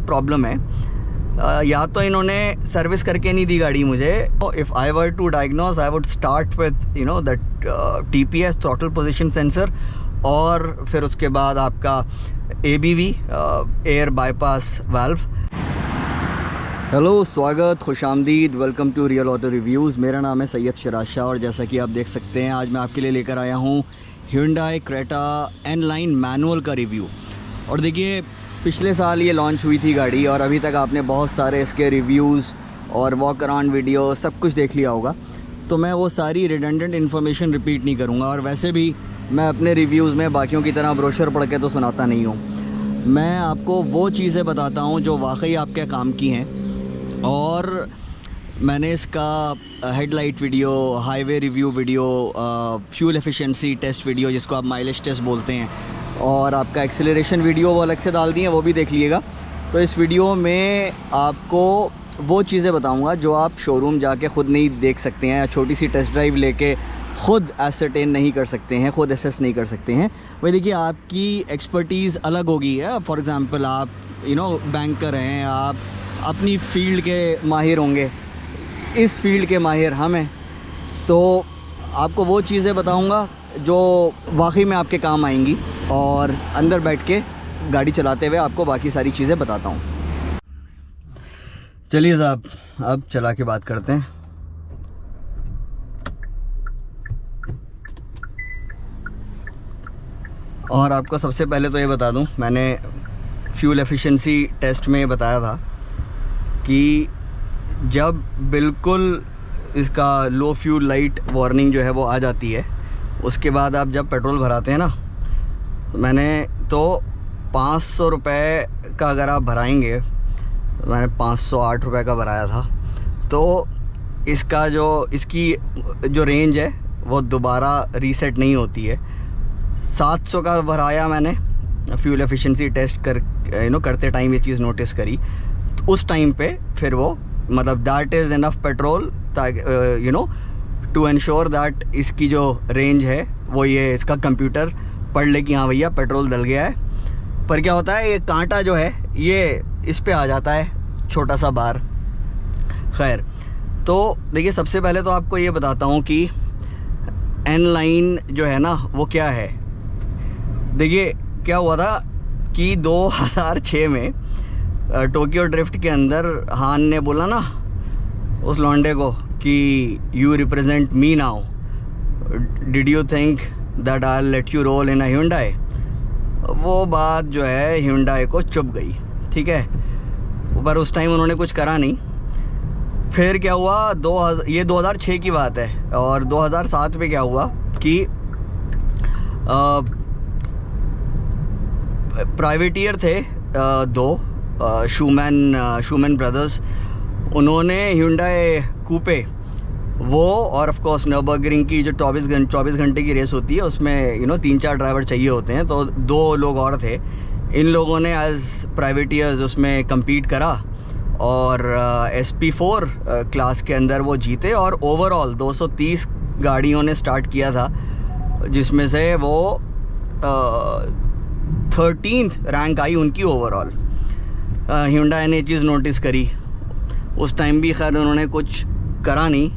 Problem है, या तो इन्होंने सर्विस करके नहीं दी गाड़ी मुझे। If I were to diagnose I would start with you know that TPS throttle position sensor, और फिर उसके बाद आपका ABV air bypass valve. Hello, स्वागत, खुशामदीद, welcome to real auto reviews. मेरा नाम है सैयद शराज शाह और जैसा कि आप देख सकते हैं आज मैं आपके लिए लेकर आया हूँ Hyundai Creta N-Line मैनुअल का रिव्यू। और देखिए, पिछले साल ये लॉन्च हुई थी गाड़ी और अभी तक आपने बहुत सारे इसके रिव्यूज़ और वॉक अराउंड वीडियो सब कुछ देख लिया होगा, तो मैं वो सारी रिडंडेंट इन्फॉर्मेशन रिपीट नहीं करूँगा। और वैसे भी मैं अपने रिव्यूज़ में बाकियों की तरह ब्रोशर पढ़ के तो सुनाता नहीं हूँ। मैं आपको वो चीज़ें बताता हूँ जो वाकई आपके काम की हैं। और मैंने इसका headlight video, highway review video, fuel efficiency test video जिसको आप माइलेज टेस्ट बोलते हैं, और आपका एक्सेलरेशन वीडियो वो अलग से डाल दिए, वो भी देख लीजिएगा। तो इस वीडियो में आपको वो चीज़ें बताऊंगा जो आप शोरूम जाके ख़ुद नहीं देख सकते हैं, या छोटी सी टेस्ट ड्राइव लेके ख़ुद एसरटेन नहीं कर सकते हैं, ख़ुद एसेस नहीं कर सकते हैं। वही देखिए, आपकी एक्सपर्टीज़ अलग होगी है। फॉर एग्ज़ाम्पल आप बैंकर हैं, आप अपनी फील्ड के माहिर होंगे, इस फील्ड के माहिर हम हैं, तो आपको वो चीज़ें बताऊंगा जो वाकई में आपके काम आएंगी, और अंदर बैठ के गाड़ी चलाते हुए आपको बाकी सारी चीज़ें बताता हूँ। चलिए साहब, अब चला के बात करते हैं। और आपको सबसे पहले तो ये बता दूँ, मैंने फ्यूल एफिशिएंसी टेस्ट में बताया था कि जब बिल्कुल इसका लो फ्यूल लाइट वार्निंग जो है वो आ जाती है, उसके बाद आप जब पेट्रोल भराते हैं ना, मैंने तो 500 रुपये का अगर आप भराएंगे, मैंने 508 रुपये का भराया था, तो इसकी जो रेंज है वो दोबारा रीसेट नहीं होती है। 700 का भराया मैंने, फ्यूल एफिशिएंसी टेस्ट करते टाइम ये चीज़ नोटिस करी, तो उस टाइम पे फिर वो मतलब that is enough petrol to ensure that इसकी जो रेंज है वो ये इसका कंप्यूटर पढ़ ले कि हाँ भैया पेट्रोल डल गया है। पर क्या होता है, ये कांटा जो है ये इस पे आ जाता है, छोटा सा बार। खैर, तो देखिए, सबसे पहले तो आपको ये बताता हूँ कि N-Line जो है ना वो क्या है। देखिए, क्या हुआ था कि 2006 में टोक्यो ड्रिफ्ट के अंदर हान ने बोला ना उस लौंडे को कि you represent me now, did you think that I let you roll in a Hyundai। वो बात जो है Hyundai को चुभ गई, ठीक है, पर उस टाइम उन्होंने कुछ करा नहीं। फिर क्या हुआ, ये 2006 की बात है, और 2007 में क्या हुआ कि प्राइवेटियर थे दो, शूमैन ब्रदर्स, उन्होंने Hyundai कूपे वो, और ऑफ कोर्स नürburgring की जो 24 घंटे की रेस होती है उसमें 3-4 ड्राइवर चाहिए होते हैं, तो 2 लोग और थे। इन लोगों ने एज प्राइवेटियर्स उसमें compete करा और SP4 क्लास के अंदर वो जीते, और ओवरऑल 230 गाड़ियों ने स्टार्ट किया था, जिसमें से वो 13th रैंक आई उनकी ओवरऑल। Hyundai ने चीज़ नोटिस करी, उस टाइम भी खैर उन्होंने कुछ करा नहीं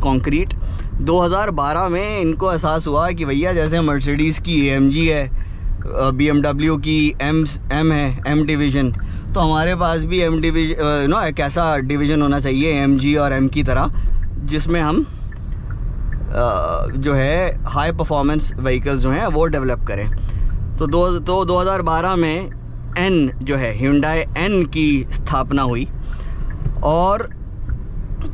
कॉन्क्रीट। 2012 में इनको एहसास हुआ कि भैया जैसे मर्सिडीज़ की AMG है, BMW की M है, M डिवीज़न, तो हमारे पास भी M डिवीज़न एक ऐसा डिवीज़न होना चाहिए AMG और M की तरह, जिसमें हम जो है हाई परफॉर्मेंस व्हीकल्स जो हैं वो डेवलप करें। तो 2012 में N जो है Hyundai N की स्थापना हुई, और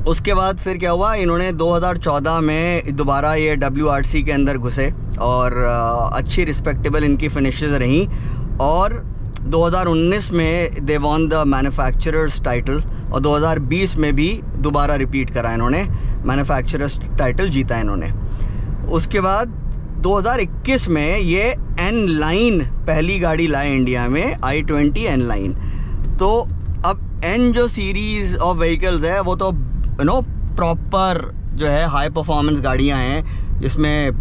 उसके बाद फिर क्या हुआ, इन्होंने 2014 में दोबारा ये WRC के अंदर घुसे, और अच्छी रिस्पेक्टेबल इनकी फिनिशेस रहीं, और 2019 में they won the manufacturers title, और 2020 में भी दोबारा रिपीट करा इन्होंने, मैन्युफैक्चरर्स टाइटल जीता इन्होंने। उसके बाद 2021 में ये N-Line पहली गाड़ी लाए इंडिया में, i20 N-Line। तो अब N जो सीरीज़ ऑफ व्हीकल्स है वो तो प्रॉपर जो है हाई परफॉर्मेंस गाड़ियां हैं, जिसमें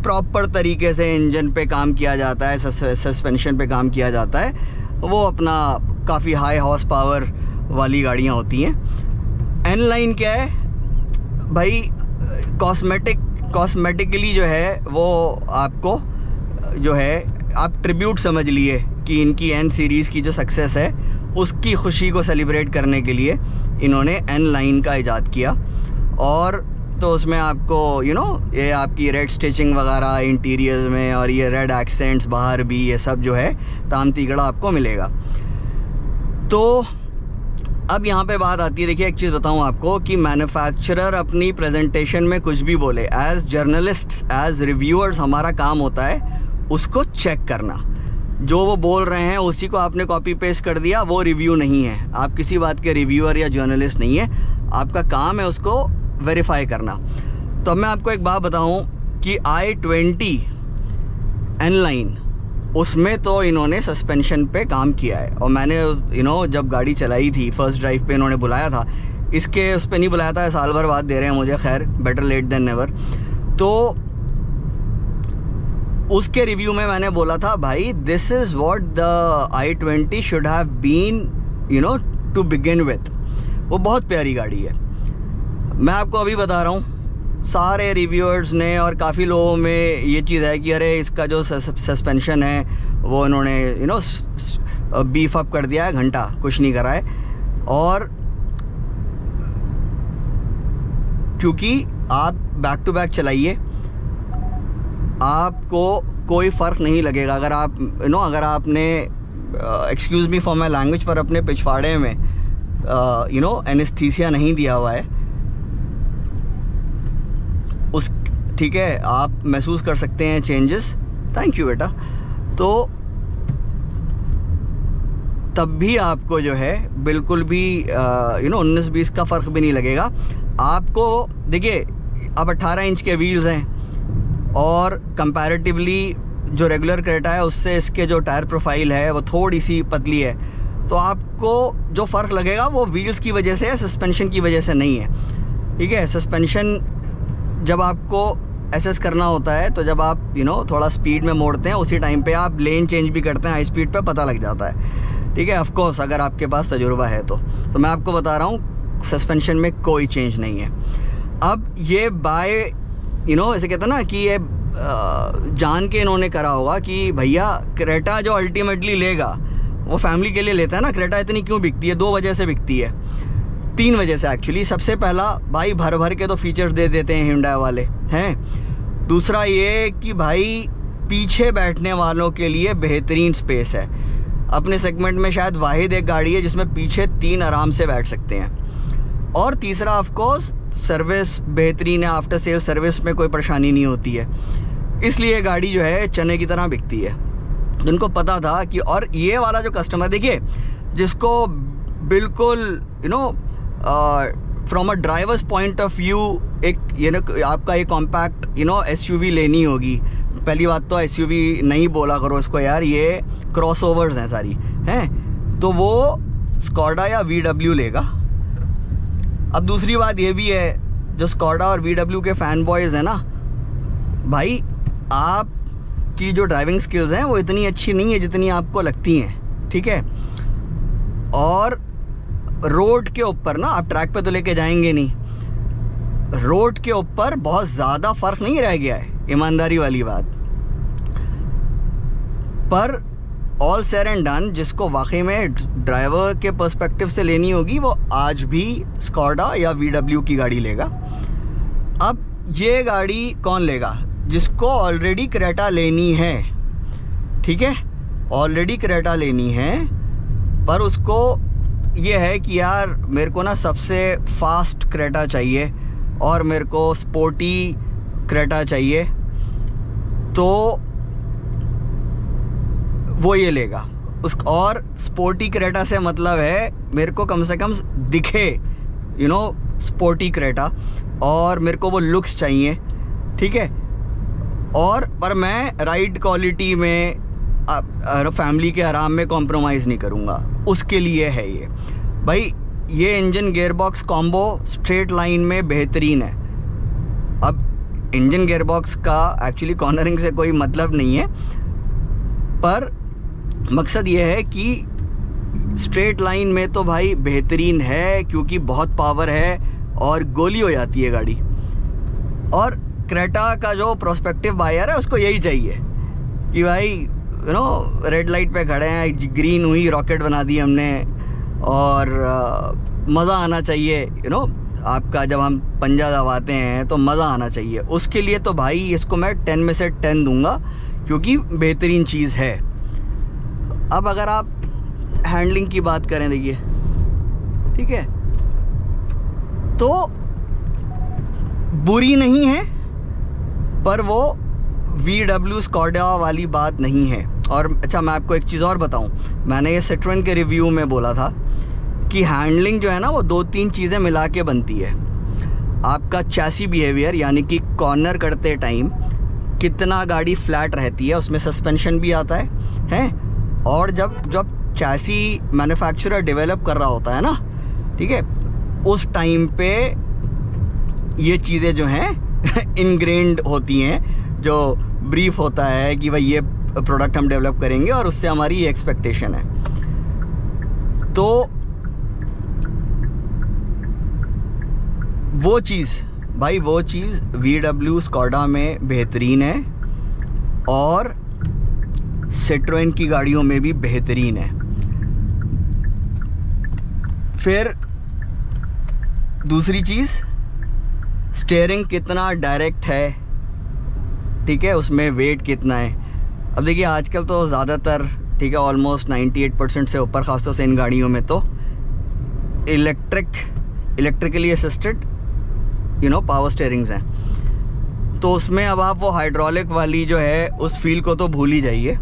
प्रॉपर तरीके से इंजन पे काम किया जाता है, सस्पेंशन पे काम किया जाता है, वो अपना काफ़ी हाई हॉर्स पावर वाली गाड़ियाँ होती हैं। एन लाइन क्या है भाई, कॉस्मेटिकली जो है वो आपको जो है आप ट्रिब्यूट समझ लिए कि इनकी एन सीरीज़ की जो सक्सेस है उसकी खुशी को सेलिब्रेट करने के लिए इन्होंने एन लाइन का इजाद किया। और तो उसमें आपको ये आपकी रेड स्टिचिंग वगैरह इंटीरियर्स में और ये रेड एक्सेंट्स बाहर भी, ये सब जो है ताम तिगड़ा आपको मिलेगा। तो अब यहाँ पे बात आती है, देखिए एक चीज़ बताऊँ आपको कि मैन्युफैक्चरर अपनी प्रेजेंटेशन में कुछ भी बोले, एज़ जर्नलिस्ट्स, एज़ रिव्यूअर्स हमारा काम होता है उसको चेक करना। जो वो बोल रहे हैं उसी को आपने कॉपी पेस्ट कर दिया, वो रिव्यू नहीं है। आप किसी बात के रिव्यूअर या जर्नलिस्ट नहीं है, आपका काम है उसको वेरीफाई करना। तो अब मैं आपको एक बात बताऊं कि i20 एन लाइन, उसमें तो इन्होंने सस्पेंशन पे काम किया है। और मैंने जब गाड़ी चलाई थी फर्स्ट ड्राइव पे इन्होंने बुलाया था, इसके उस पर नहीं बुलाया था, साल भर बाद दे रहे हैं मुझे, खैर बेटर लेट देन नेवर। तो उसके रिव्यू में मैंने बोला था भाई this is what the i20 should have been to begin with. वो बहुत प्यारी गाड़ी है। मैं आपको अभी बता रहा हूँ, सारे रिव्यूअर्स ने और काफ़ी लोगों में ये चीज़ है कि अरे इसका जो सस्पेंशन है वो इन्होंने बीफ अप कर दिया है, घंटा कुछ नहीं करा है। और क्योंकि आप बैक टू बैक चलाइए, आपको कोई फ़र्क नहीं लगेगा। अगर आप अगर आपने excuse me for my language पर अपने पिछवाड़े में एनेस्थीसिया नहीं दिया हुआ है, ठीक है, आप महसूस कर सकते हैं चेंजेस। थैंक यू बेटा। तो तब भी आपको जो है बिल्कुल भी 19-20 का फ़र्क भी नहीं लगेगा आपको। देखिए अब 18 इंच के व्हील्स हैं और कंपैरेटिवली जो रेगुलर क्रेटा है उससे इसके जो टायर प्रोफाइल है वो थोड़ी सी पतली है। तो आपको जो फ़र्क लगेगा वो व्हील्स की वजह से है, सस्पेंशन की वजह से नहीं है। ठीक है, सस्पेंशन जब आपको एसेस करना होता है तो जब आप थोड़ा स्पीड में मोड़ते हैं उसी टाइम पे आप लेन चेंज भी करते हैं, हाई स्पीड पे पता लग जाता है। ठीक है, ऑफ कोर्स अगर आपके पास तजुर्बा है तो मैं आपको बता रहा हूँ सस्पेंशन में कोई चेंज नहीं है। अब ये बाय ऐसे कहते हैं ना कि ये जान के इन्होंने करा होगा कि भैया क्रेटा जो अल्टीमेटली लेगा वो फैमिली के लिए लेता है ना। क्रेटा इतनी क्यों बिकती है? 2 वजह से बिकती है, 3 वजह से एक्चुअली। सबसे पहला भाई भर भर के तो फीचर्स दे देते हैं हिंडा वाले हैं। दूसरा ये कि भाई पीछे बैठने वालों के लिए बेहतरीन स्पेस है। अपने सेगमेंट में शायद वाहिद एक गाड़ी है जिसमें पीछे 3 आराम से बैठ सकते हैं। और तीसरा ऑफ कोर्स सर्विस बेहतरीन है, आफ्टर सेल सर्विस में कोई परेशानी नहीं होती है, इसलिए गाड़ी जो है चने की तरह बिकती है। जिनको पता था कि, और ये वाला जो कस्टमर देखिए जिसको बिल्कुल from a drivers point of view एक आपका ये कॉम्पैक्ट एसयूवी लेनी होगी। पहली बात तो एसयूवी नहीं बोला करो इसको यार, ये क्रॉसओवर्स हैं सारी हैं, तो वो स्कॉडा या वीडब्ल्यू लेगा। अब दूसरी बात ये भी है, जो स्कॉडा और वीडब्ल्यू के फ़ैन बॉयज़ हैं ना भाई, आपकी जो ड्राइविंग स्किल्स हैं वो इतनी अच्छी नहीं है जितनी आपको लगती हैं। ठीक है, और रोड के ऊपर ना, आप ट्रैक पे तो लेके जाएंगे नहीं, रोड के ऊपर बहुत ज़्यादा फ़र्क नहीं रह गया है, ईमानदारी वाली बात। पर ऑल सेड एंड डन, जिसको वाकई में ड्राइवर के पर्सपेक्टिव से लेनी होगी वो आज भी स्कॉडा या वीडब्ल्यू की गाड़ी लेगा। अब ये गाड़ी कौन लेगा? जिसको ऑलरेडी क्रेटा लेनी है। ठीक है, ऑलरेडी क्रेटा लेनी है, पर उसको ये है कि यार मेरे को ना सबसे फास्ट क्रेटा चाहिए और मेरे को स्पोर्टी क्रेटा चाहिए, तो वो ये लेगा उस। और स्पोर्टी क्रेटा से मतलब है मेरे को कम से कम दिखे स्पोर्टी क्रेटा, और मेरे को वो लुक्स चाहिए। ठीक है, और पर मैं राइड क्वालिटी में फैमिली के आराम में कॉम्प्रोमाइज़ नहीं करूँगा, उसके लिए है ये भाई। ये engine gearbox combo straight line में बेहतरीन है। अब इंजन गियरबॉक्स का एक्चुअली कॉर्नरिंग से कोई मतलब नहीं है, पर मकसद ये है कि स्ट्रेट लाइन में तो भाई बेहतरीन है, क्योंकि बहुत पावर है और गोली हो जाती है गाड़ी। और क्रेटा का जो प्रोस्पेक्टिव बायर है उसको यही चाहिए कि भाई रेड लाइट पे खड़े हैं, ग्रीन हुई, रॉकेट बना दी हमने, और मज़ा आना चाहिए। आपका जब हम पंजा दबाते हैं तो मज़ा आना चाहिए। उसके लिए तो भाई इसको मैं 10 में से 10 दूंगा, क्योंकि बेहतरीन चीज़ है। अब अगर आप हैंडलिंग की बात करें, देखिए ठीक है, तो बुरी नहीं है, पर वो VW स्कॉडा वाली बात नहीं है। और अच्छा, मैं आपको एक चीज़ और बताऊं, मैंने ये सिट्रोएन के रिव्यू में बोला था कि हैंडलिंग जो है ना वो 2-3 चीज़ें मिला के बनती है। आपका चैसी बिहेवियर, यानी कि कॉर्नर करते टाइम कितना गाड़ी फ्लैट रहती है, उसमें सस्पेंशन भी आता है। और जब चैसी मैन्युफैक्चरर डेवलप कर रहा होता है ना, ठीक है, उस टाइम पे ये चीज़ें जो हैं इनग्रेन्ड होती हैं, जो ब्रीफ होता है कि भाई ये प्रोडक्ट हम डेवलप करेंगे और उससे हमारी ये एक्सपेक्टेशन है। तो वो चीज़ VW स्कॉडा में बेहतरीन है और सिट्रोएन की गाड़ियों में भी बेहतरीन है। फिर दूसरी चीज़, स्टीयरिंग कितना डायरेक्ट है, ठीक है, उसमें वेट कितना है। अब देखिए आजकल तो ज़्यादातर, ठीक है, ऑलमोस्ट 98% से ऊपर, ख़ासतौर से इन गाड़ियों में तो इलेक्ट्रिकली असिस्टेड पावर स्टीयरिंग्स हैं। तो उसमें अब आप वो हाइड्रोलिक वाली जो है उस फील को तो भूल ही जाइए।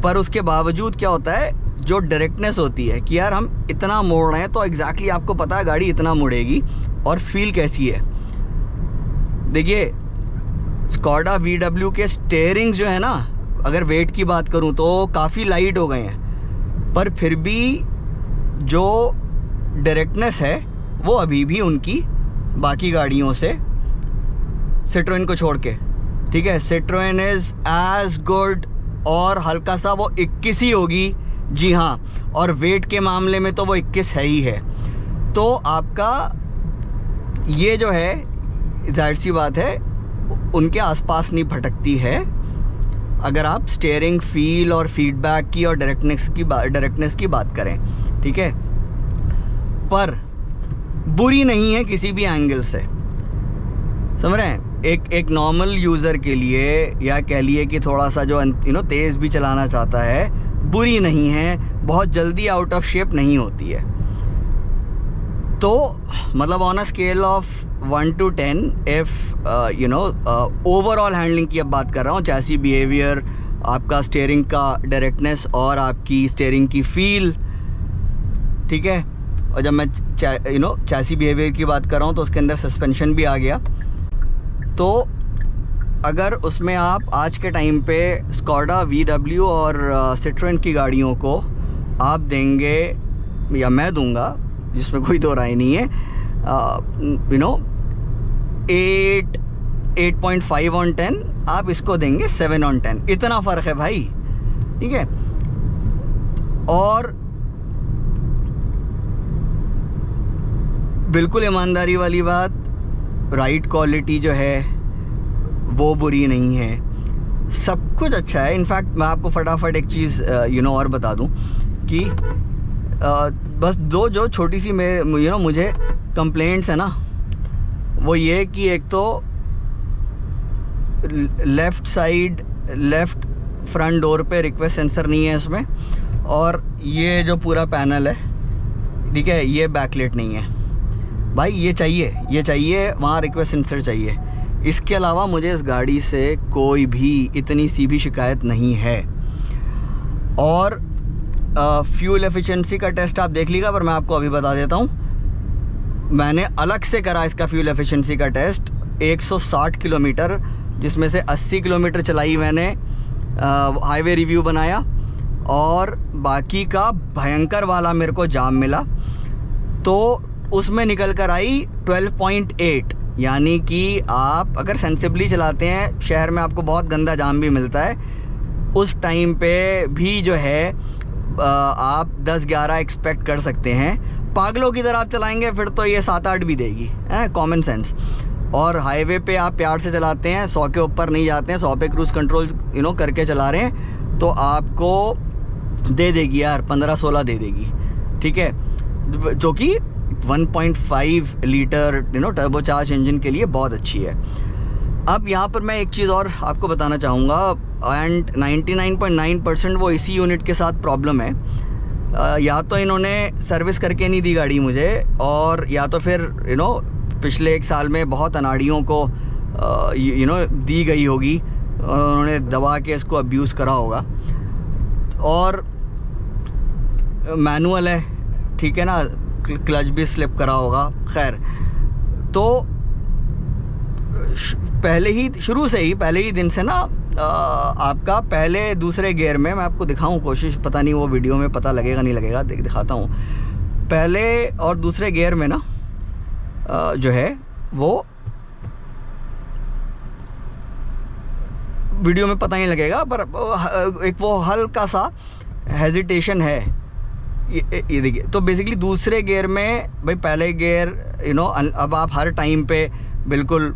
पर उसके बावजूद क्या होता है, जो डायरेक्टनेस होती है कि यार हम इतना मोड़ रहे हैं तो एग्जैक्टली आपको पता है गाड़ी इतना मुड़ेगी, और फील कैसी है। देखिए स्कॉडा VW के स्टीयरिंग्स जो है ना, अगर वेट की बात करूं तो काफ़ी लाइट हो गए हैं, पर फिर भी जो डायरेक्टनेस है वो अभी भी उनकी बाकी गाड़ियों से, सिट्रोएन को छोड़ के, ठीक है, सिट्रोएन इज़ एज गुड, और हल्का सा वो 21 ही होगी, जी हाँ, और वेट के मामले में तो वो 21 है ही है। तो आपका ये जो है जाहिर सी बात है उनके आसपास नहीं भटकती है, अगर आप स्टीयरिंग फील और फीडबैक की और डायरेक्टनेस की बात करें, ठीक है। पर बुरी नहीं है किसी भी एंगल से, समझ रहे हैं। एक नॉर्मल यूज़र के लिए, या कह लिए कि थोड़ा सा जो तेज़ भी चलाना चाहता है, बुरी नहीं है, बहुत जल्दी आउट ऑफ शेप नहीं होती है। तो मतलब on a scale of 1 to 10, if overall handling की अब बात कर रहा हूँ, चैसी बिहेवियर, आपका स्टीयरिंग का डायरेक्टनेस और आपकी स्टीयरिंग की फील, ठीक है। और जब मैं चैसी बिहेवियर की बात कर रहा हूँ तो उसके अंदर सस्पेंशन भी आ गया। तो अगर उसमें आप आज के टाइम पे स्कॉडा VW और सिट्रोएन की गाड़ियों को आप देंगे, या मैं दूंगा, जिसमें कोई दो राय नहीं है, 8.5 on 10, आप इसको देंगे 7 on 10। इतना फ़र्क है भाई, ठीक है। और बिल्कुल ईमानदारी वाली बात, राइड क्वालिटी जो है वो बुरी नहीं है, सब कुछ अच्छा है। इनफैक्ट मैं आपको फटाफट एक चीज़ और बता दूं कि बस दो जो छोटी सी मुझे कंप्लेंट्स है ना, वो ये कि एक तो लेफ़्ट फ्रंट डोर पे रिक्वेस्ट सेंसर नहीं है इसमें, और ये जो पूरा पैनल है, ठीक है, ये बैकलाइट नहीं है भाई। ये चाहिए वहाँ रिक्वेस्ट सेंसर चाहिए। इसके अलावा मुझे इस गाड़ी से कोई भी इतनी सी भी शिकायत नहीं है। और फ्यूल एफिशिएंसी का टेस्ट आप देख लीजिएगा, पर मैं आपको अभी बता देता हूँ, मैंने अलग से करा इसका फ्यूल एफिशिएंसी का टेस्ट। 160 किलोमीटर, जिसमें से 80 किलोमीटर चलाई मैंने, हाईवे रिव्यू बनाया, और बाकी का भयंकर वाला मेरे को जाम मिला, तो उसमें निकल कर आई 12.8। यानी कि आप अगर सेंसिबली चलाते हैं, शहर में आपको बहुत गंदा जाम भी मिलता है, उस टाइम पे भी जो है आप 10-11 एक्सपेक्ट कर सकते हैं। पागलों की तरह आप चलाएंगे फिर तो ये 7-8 भी देगी, कॉमन सेंस। और हाईवे पे आप प्यार से चलाते हैं, 100 के ऊपर नहीं जाते हैं, 100 पे क्रूज़ कंट्रोल करके चला रहे हैं, तो आपको दे देगी यार 15-16 दे देगी, ठीक है, जो कि 1.5 लीटर टर्बोचार्ज इंजन के लिए बहुत अच्छी है। अब यहाँ पर मैं एक चीज़ और आपको बताना चाहूँगा, एंड 99.9% वो इसी यूनिट के साथ प्रॉब्लम है। या तो इन्होंने सर्विस करके नहीं दी गाड़ी मुझे, और या तो फिर पिछले 1 साल में बहुत अनाड़ियों को दी गई होगी और उन्होंने दबा के इसको अब्यूज़ करा होगा। और मैनुअल है, ठीक है ना, क्लच भी स्लिप करा होगा। खैर, तो शुरू से ही पहले ही दिन से ना आपका पहले दूसरे गियर में, मैं आपको दिखाऊं कोशिश, पता नहीं वो वीडियो में पता लगेगा नहीं लगेगा, दिखाता हूँ। पहले और दूसरे गियर में ना जो है वो वीडियो में पता नहीं लगेगा, पर एक वो हल्का सा हेजिटेशन है। ये देखिए, तो बेसिकली दूसरे गियर में भाई, पहले गियर अब आप हर टाइम पे बिल्कुल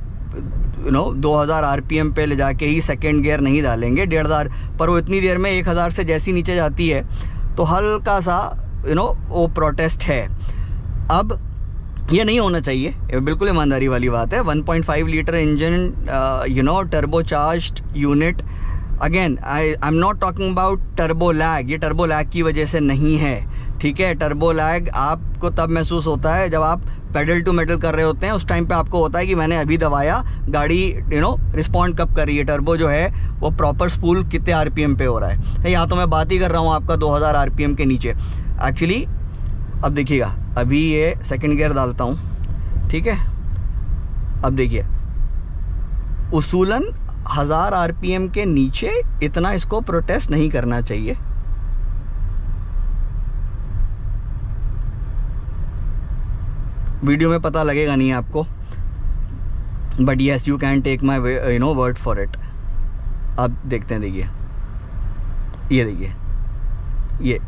2000 RPM पे ले जाके ही सेकेंड गियर नहीं डालेंगे, 1500, पर वो इतनी देर में 1000 से जैसी नीचे जाती है तो हल्का सा वो प्रोटेस्ट है। अब ये नहीं होना चाहिए, बिल्कुल ईमानदारी वाली बात है। 1.5 litre engine turbocharged unit, again I am not talking about turbo lag, ये टर्बो लैग की वजह से नहीं है, ठीक है। टर्बो लैग आपको तब महसूस होता है जब आप पेडल टू मेटल कर रहे होते हैं, उस टाइम पे आपको होता है कि मैंने अभी दबाया, गाड़ी रिस्पॉन्ड कब कर रही है, टर्बो जो है वो प्रॉपर स्पूल कितने RPM पे हो रहा है। यहाँ तो मैं बात ही कर रहा हूँ आपका 2000 RPM के नीचे एक्चुअली। अब देखिएगा, अभी ये सेकंड गियर डालता हूँ, ठीक है। अब देखिए, उसूलन 1000 RPM के नीचे इतना इसको प्रोटेस्ट नहीं करना चाहिए। वीडियो में पता लगेगा नहीं आपको, but yes you can take my word for it. अब देखते हैं, देखिए, ये देखिए,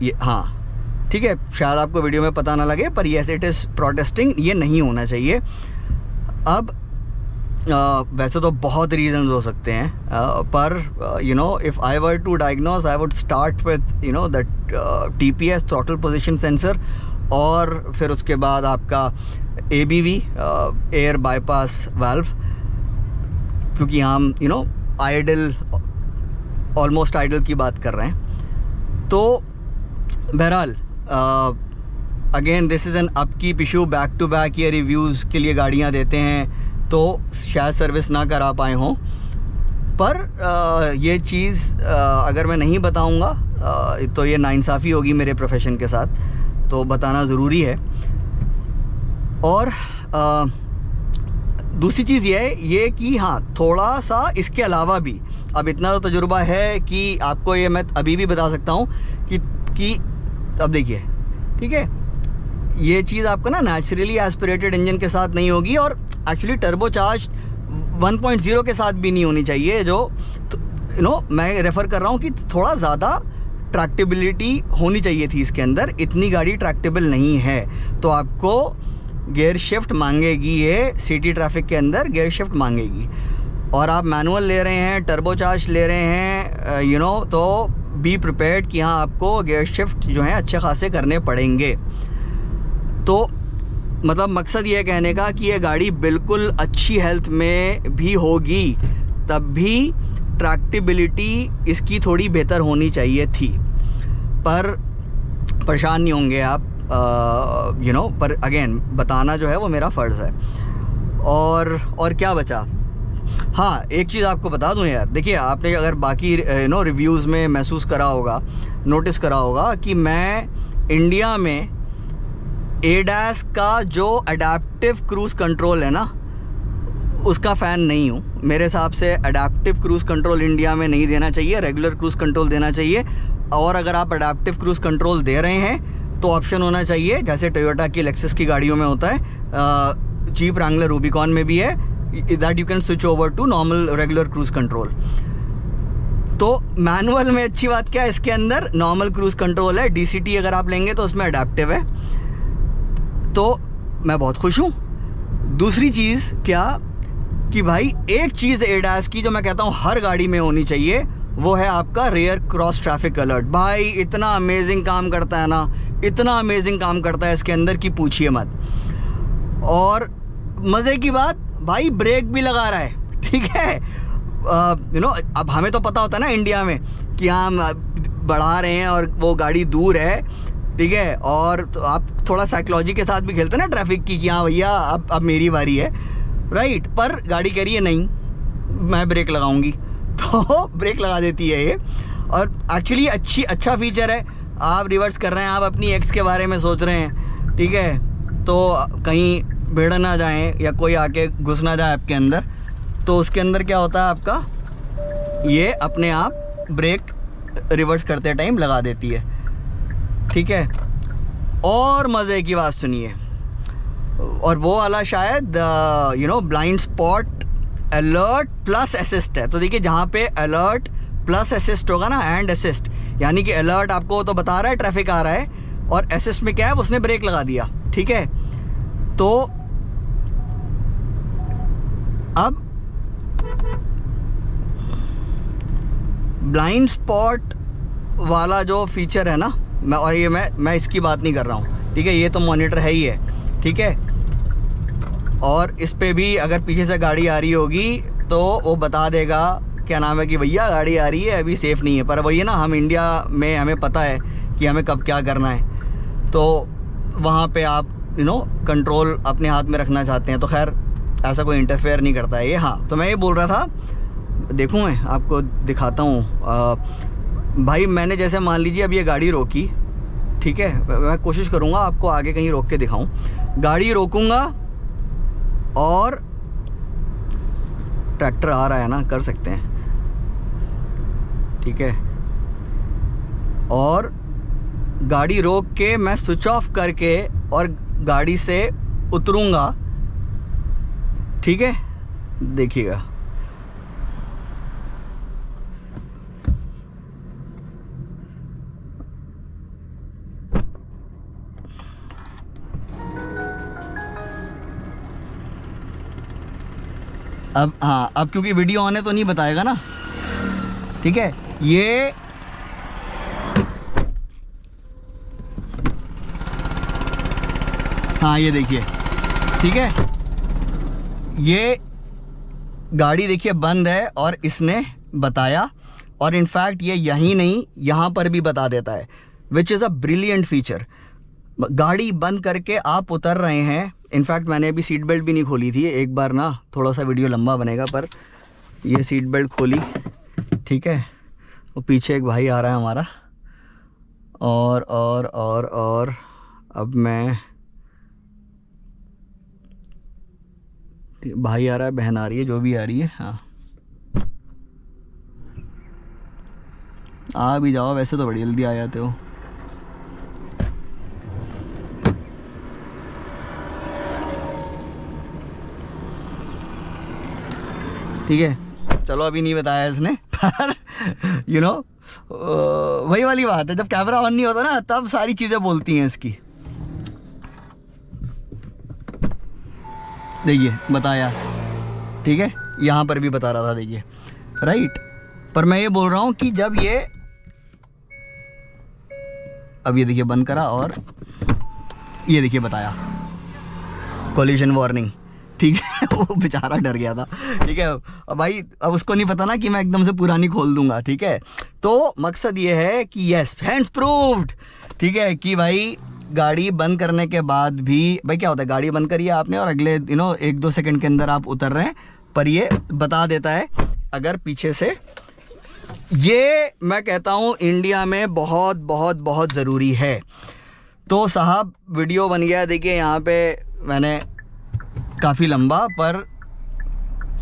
ये हाँ, ठीक है, शायद आपको वीडियो में पता ना लगे, पर येस इट इज़ प्रोटेस्टिंग, ये नहीं होना चाहिए। अब वैसे तो बहुत रीजंस हो सकते हैं, पर if I were to diagnose, I would start with that TPS throttle position sensor, और फिर उसके बाद आपका ABV एयर बाईपास वाल्व, क्योंकि हम आइडल, ऑलमोस्ट आइडल की बात कर रहे हैं। तो बहरहाल again this is an upkeep issue, back to back ये रिव्यूज़ के लिए गाड़ियां देते हैं तो शायद सर्विस ना करा पाए हों, पर ये चीज़ अगर मैं नहीं बताऊंगा तो ये नाइंसाफ़ी होगी मेरे प्रोफेशन के साथ, तो बताना ज़रूरी है। और दूसरी चीज़ ये कि हाँ, थोड़ा सा इसके अलावा भी, अब इतना तो तजुर्बा है कि आपको ये मैं अभी भी बता सकता हूँ कि अब देखिए, ठीक है, ये चीज़ आपको ना नेचुरली एस्पिरेटेड इंजन के साथ नहीं होगी, और एक्चुअली टर्बोचार्ज 1.0 के साथ भी नहीं होनी चाहिए, जो मैं रेफ़र कर रहा हूँ कि थोड़ा ज़्यादा ट्रैक्टेबिलिटी होनी चाहिए थी इसके अंदर। इतनी गाड़ी ट्रैक्टेबल नहीं है, तो आपको गियर शिफ्ट मांगेगी, ये सिटी ट्रैफिक के अंदर गियर शिफ्ट मांगेगी। और आप मैनुअल ले रहे हैं, टर्बोचार्ज ले रहे हैं, तो बी प्रिपेयर्ड कि हाँ, आपको गियर शिफ्ट जो है अच्छे खासे करने पड़ेंगे। तो मतलब मकसद ये कहने का कि ये गाड़ी बिल्कुल अच्छी हेल्थ में भी होगी, तब भी ट्रैक्टेबिलिटी इसकी थोड़ी बेहतर होनी चाहिए थी, पर परेशान नहीं होंगे आप, पर अगेन बताना जो है वो मेरा फ़र्ज़ है। और क्या बचा, हाँ, एक चीज़ आपको बता दूं यार, देखिए, आपने अगर बाकी रिव्यूज़ में महसूस करा होगा, नोटिस करा होगा कि मैं इंडिया में ADAS का जो अडेप्टिव क्रूज़ कंट्रोल है ना, उसका फ़ैन नहीं हूँ। मेरे हिसाब से अडेप्टिव क्रूज़ कंट्रोल इंडिया में नहीं देना चाहिए, रेगुलर क्रूज़ कंट्रोल देना चाहिए। और अगर आप अडेप्टिव क्रूज़ कंट्रोल दे रहे हैं तो ऑप्शन होना चाहिए, जैसे टोयोटा की लेक्सस की गाड़ियों में होता है, जीप रैंगलर रूबिकॉन में भी है, that you can switch over to normal regular cruise control. तो मैनुअल में अच्छी बात क्या है, इसके अंदर नॉर्मल क्रूज़ कंट्रोल है, DCT अगर आप लेंगे तो उसमें अडेप्टिव है, तो मैं बहुत खुश हूँ। दूसरी चीज़ क्या कि भाई एक चीज़ ADAS की जो मैं कहता हूँ हर गाड़ी में होनी चाहिए, वो है आपका रियर क्रॉस ट्रैफिक अलर्ट। भाई इतना अमेजिंग काम करता है ना, इतना अमेजिंग काम करता है इसके अंदर कि पूछिए मत। और मज़े की बात, भाई ब्रेक भी लगा रहा है, ठीक है। अब हमें तो पता होता है ना इंडिया में कि हम बढ़ा रहे हैं और वो गाड़ी दूर है, ठीक है, और तो आप थोड़ा साइकोलॉजी के साथ भी खेलते हैं ना ट्रैफिक की कि हाँ भैया अब मेरी बारी है, राइट। पर गाड़ी कह रही है नहीं मैं ब्रेक लगाऊंगी, तो ब्रेक लगा देती है ये। और एक्चुअली अच्छा फीचर है। आप रिवर्स कर रहे हैं, आप अपनी एक्स के बारे में सोच रहे हैं, ठीक है, तो कहीं भिड़ ना जाएं या कोई आके घुस ना जाए आपके अंदर, तो उसके अंदर क्या होता है आपका, ये अपने आप ब्रेक रिवर्स करते टाइम लगा देती है, ठीक है। और मज़े की बात सुनिए, और वो वाला शायद blind spot alert plus assist है। तो देखिए जहाँ पे अलर्ट प्लस असिस्ट होगा ना, एंड असिस्ट, यानी कि अलर्ट आपको तो बता रहा है ट्रैफिक आ रहा है, और असिस्ट में क्या है, उसने ब्रेक लगा दिया, ठीक है। तो अब ब्लाइंड स्पॉट वाला जो फीचर है ना, मैं इसकी बात नहीं कर रहा हूँ, ठीक है, ये तो मॉनिटर है ही है, ठीक है। और इस पे भी अगर पीछे से गाड़ी आ रही होगी तो वो बता देगा, क्या नाम है, कि भैया गाड़ी आ रही है, अभी सेफ़ नहीं है। पर वही है ना, हम इंडिया में हमें पता है कि हमें कब क्या करना है, तो वहाँ पे आप कंट्रोल अपने हाथ में रखना चाहते हैं, तो खैर ऐसा कोई इंटरफेयर नहीं करता है ये। हाँ, तो मैं ये बोल रहा था, देखूँ मैं आपको दिखाता हूँ। भाई मैंने जैसे मान लीजिए अब ये गाड़ी रोकी, ठीक है, मैं कोशिश करूँगा आपको आगे कहीं रोक के दिखाऊँ। गाड़ी रोकूँगा और ट्रैक्टर आ रहा है ना, कर सकते हैं, ठीक है, और गाड़ी रोक के मैं स्विच ऑफ करके और गाड़ी से उतरूँगा, ठीक है, देखिएगा। अब हाँ, अब क्योंकि वीडियो ऑन है तो नहीं बताएगा ना, ठीक है। ये हाँ, ये देखिए, ठीक है, ये गाड़ी देखिए बंद है और इसने बताया, और इनफैक्ट ये यहीं नहीं यहाँ पर भी बता देता है, which is a brilliant feature. गाड़ी बंद करके आप उतर रहे हैं, इनफैक्ट मैंने अभी सीट बेल्ट भी नहीं खोली थी, एक बार ना थोड़ा सा वीडियो लंबा बनेगा, पर ये सीट बेल्ट खोली, ठीक है, वो पीछे एक भाई आ रहा है हमारा, और अब मैं, भाई आ रहा है, बहन आ रही है, जो भी आ रही है, हाँ आ भी जाओ, वैसे तो बड़ी जल्दी आ जाते हो। ठीक है, चलो अभी नहीं बताया इसने, पर वही वाली बात है, जब कैमरा ऑन नहीं होता ना तब सारी चीज़ें बोलती हैं इसकी। देखिए बताया, ठीक है, यहाँ पर भी बता रहा था, देखिए, राइट। पर मैं ये बोल रहा हूँ कि जब ये, अब ये देखिए बंद करा और ये देखिए बताया कोलिजन वार्निंग, ठीक है। वो बेचारा डर गया था, ठीक है। अब भाई अब उसको नहीं पता ना कि मैं एकदम से पुरानी खोल दूंगा, ठीक है। तो मकसद ये है कि यस, हैंड्स प्रूव्ड, ठीक है, कि भाई गाड़ी बंद करने के बाद भी, भाई क्या होता है, गाड़ी बंद करिए आपने और अगले 1-2 सेकंड के अंदर आप उतर रहे हैं, पर ये बता देता है अगर पीछे से। ये मैं कहता हूँ इंडिया में बहुत बहुत बहुत ज़रूरी है। तो साहब वीडियो बन गया, देखिए यहाँ पे मैंने काफ़ी लंबा, पर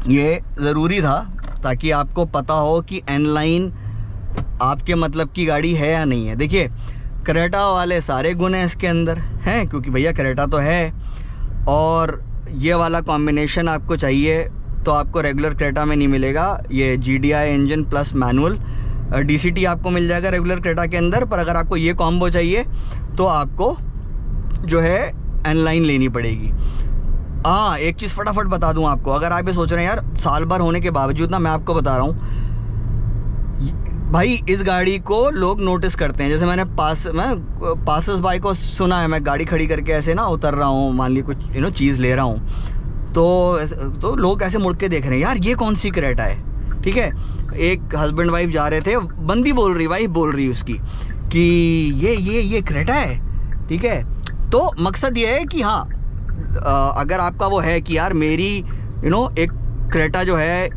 ये ज़रूरी था ताकि आपको पता हो कि N-line आपके मतलब की गाड़ी है या नहीं है। देखिए क्रेटा वाले सारे गुण हैं इसके अंदर हैं, क्योंकि भैया क्रेटा तो है, और ये वाला कॉम्बिनेशन आपको चाहिए तो आपको रेगुलर क्रेटा में नहीं मिलेगा। ये GDI engine plus manual, DCT आपको मिल जाएगा रेगुलर क्रेटा के अंदर, पर अगर आपको ये कॉम्बो चाहिए तो आपको जो है N-line लेनी पड़ेगी। हाँ, एक चीज़ फटाफट बता दूं आपको, अगर आप ये सोच रहे हैं यार साल भर होने के बावजूद ना, मैं आपको बता रहा हूँ भाई, इस गाड़ी को लोग नोटिस करते हैं। जैसे मैं पासर्स बाय को सुना है, मैं गाड़ी खड़ी करके ऐसे ना उतर रहा हूँ, मान ली कुछ चीज़ ले रहा हूँ, तो लोग ऐसे मुड़ के देख रहे हैं, यार ये कौन सी क्रेटा है। ठीक है, एक हस्बैंड वाइफ जा रहे थे, बंदी बोल रही, वाइफ बोल रही उसकी कि ये क्रेटा है। ठीक है, तो मकसद ये है कि हाँ, अगर आपका वो है कि यार मेरी एक क्रेटा जो है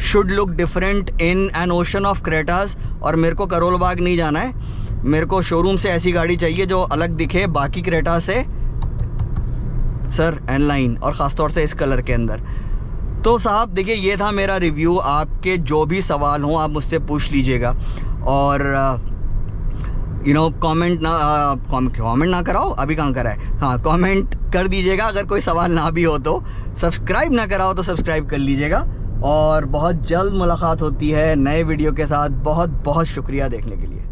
should look different in an ocean of Cretas, और मेरे को करोल बाग नहीं जाना है, मेरे को शोरूम से ऐसी गाड़ी चाहिए जो अलग दिखे बाकी क्रेटा से सर, N-line, और ख़ासतौर से इस कलर के अंदर। तो साहब देखिए, ये था मेरा रिव्यू। आपके जो भी सवाल हों आप मुझसे पूछ लीजिएगा, और कमेंट ना कराओ, अभी कहाँ करा है, हाँ कमेंट कर दीजिएगा। अगर कोई सवाल ना भी हो तो सब्सक्राइब ना कराओ तो सब्सक्राइब कर लीजिएगा, और बहुत जल्द मुलाकात होती है नए वीडियो के साथ। बहुत बहुत शुक्रिया देखने के लिए।